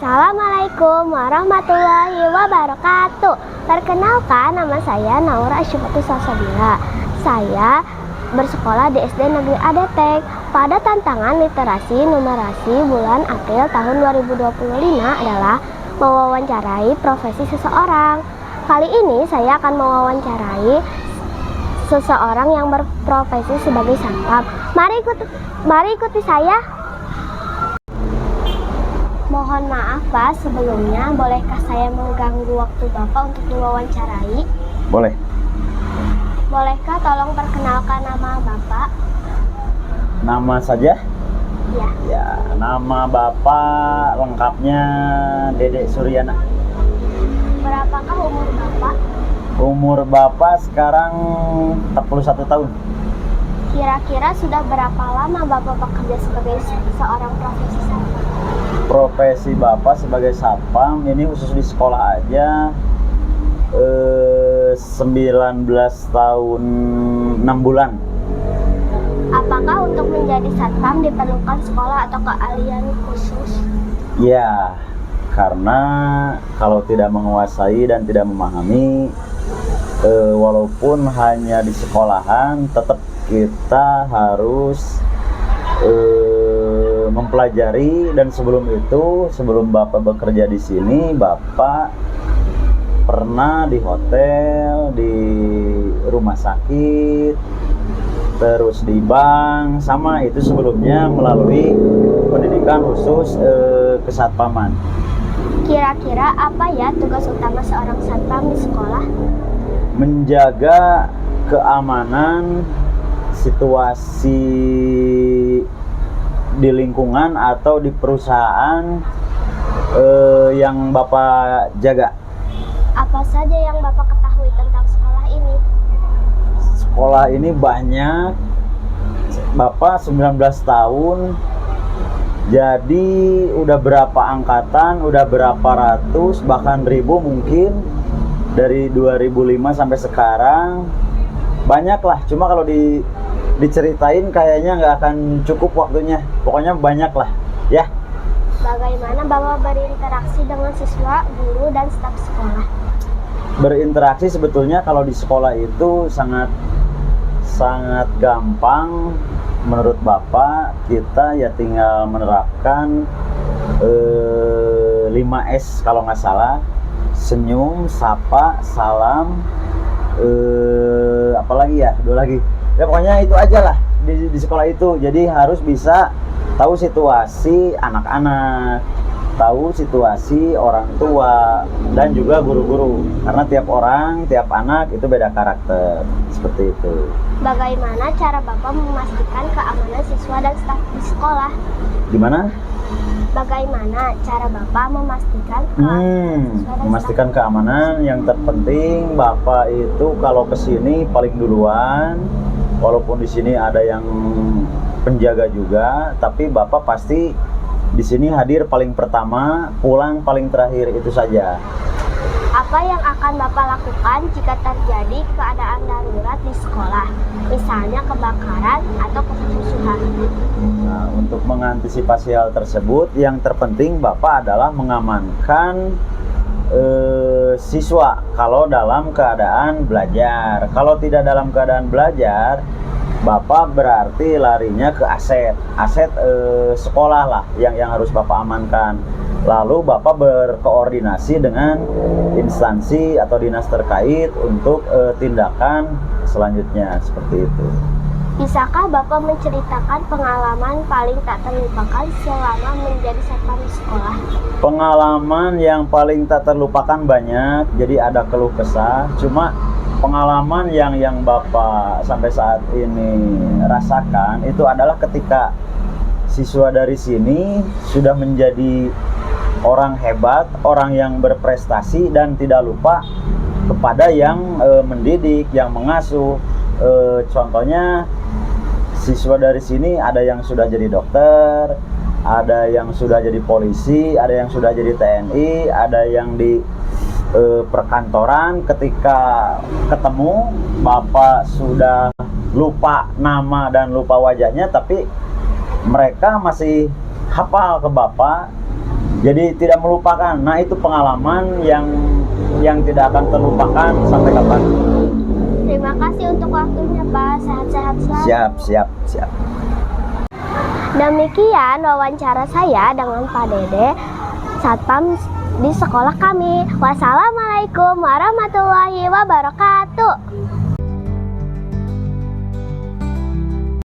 Assalamualaikum warahmatullahi wabarakatuh. Perkenalkan, nama saya Naura Asyifatu Salsabila. Saya bersekolah di SD Negeri Adetek. Pada tantangan literasi numerasi bulan April tahun 2025 adalah mewawancarai profesi seseorang. Kali ini saya akan mewawancarai seseorang yang berprofesi sebagai satpam. Mari ikuti saya. Mohon maaf Pak, sebelumnya bolehkah saya mengganggu waktu Bapak untuk diwawancarai? Boleh. Bolehkah tolong perkenalkan nama Bapak? Nama saja? Ya. Ya, nama Bapak lengkapnya Dedek Suryana. Berapakah umur Bapak? Umur Bapak sekarang 41 tahun. Kira-kira sudah berapa lama Bapak bekerja sebagai seorang profesi satpam? Profesi Bapak sebagai satpam ini khusus di sekolah aja 19 tahun 6 bulan. Apakah untuk menjadi satpam diperlukan sekolah atau keahlian khusus? Ya, karena kalau tidak menguasai dan tidak memahami, walaupun hanya di sekolahan, tetap kita harus mempelajari. Dan sebelum itu, sebelum Bapak bekerja di sini, Bapak pernah di hotel, di rumah sakit, terus di bank, sama itu sebelumnya melalui pendidikan khusus kesatpaman. Kira-kira apa ya tugas utama seorang satpam di sekolah? Menjaga keamanan situasi di lingkungan atau di perusahaan yang Bapak jaga. Apa saja yang Bapak ketahui tentang sekolah ini? Sekolah ini banyak. Bapak 19 tahun, jadi udah berapa angkatan, udah berapa ratus, bahkan ribu mungkin. Dari 2005 sampai sekarang banyak lah. Cuma kalau diceritain kayaknya nggak akan cukup waktunya. Pokoknya banyak lah ya. Bagaimana Bapak berinteraksi dengan siswa, guru, dan staf sekolah? Berinteraksi sebetulnya kalau di sekolah itu sangat gampang. Menurut Bapak, kita ya tinggal menerapkan 5S kalau nggak salah. Senyum, sapa, salam, apalagi ya, 2 lagi. Ya pokoknya itu aja lah di sekolah itu. Jadi harus bisa tahu situasi anak-anak, tahu situasi orang tua, dan juga guru-guru. Karena tiap orang, tiap anak itu beda karakter. Seperti itu. Bagaimana cara Bapak memastikan keamanan siswa dan staf di sekolah? Gimana? Bagaimana cara Bapak memastikan keamanan siswa dan memastikan keamanan? Yang terpenting Bapak itu kalau kesini paling duluan. Walaupun di sini ada yang penjaga juga, tapi Bapak pasti di sini hadir paling pertama, pulang paling terakhir, itu saja. Apa yang akan Bapak lakukan jika terjadi keadaan darurat di sekolah, misalnya kebakaran atau kerusuhan? Nah, untuk mengantisipasi hal tersebut, yang terpenting Bapak adalah mengamankan siswa kalau dalam keadaan belajar. Kalau tidak dalam keadaan belajar, Bapak berarti larinya ke aset sekolah lah yang harus Bapak amankan. Lalu Bapak berkoordinasi dengan instansi atau dinas terkait untuk tindakan selanjutnya, seperti itu. Bisakah Bapak menceritakan pengalaman paling tak terlupakan selama menjadi satpam di sekolah? Pengalaman yang paling tak terlupakan banyak, jadi ada keluh kesah. Cuma pengalaman yang Bapak sampai saat ini rasakan itu adalah ketika siswa dari sini sudah menjadi orang hebat, orang yang berprestasi, dan tidak lupa kepada yang mendidik, yang mengasuh. Contohnya siswa dari sini ada yang sudah jadi dokter, ada yang sudah jadi polisi, ada yang sudah jadi TNI, ada yang di perkantoran. Ketika ketemu, Bapak sudah lupa nama dan lupa wajahnya, tapi mereka masih hafal ke Bapak Jadi tidak melupakan. Nah, itu pengalaman yang tidak akan terlupakan sampai kapan. Terima kasih untuk waktunya, Pak. Sehat-sehat selalu. Siap. Demikian wawancara saya dengan Pak Dede, Satpam di sekolah kami. Wassalamualaikum warahmatullahi wabarakatuh.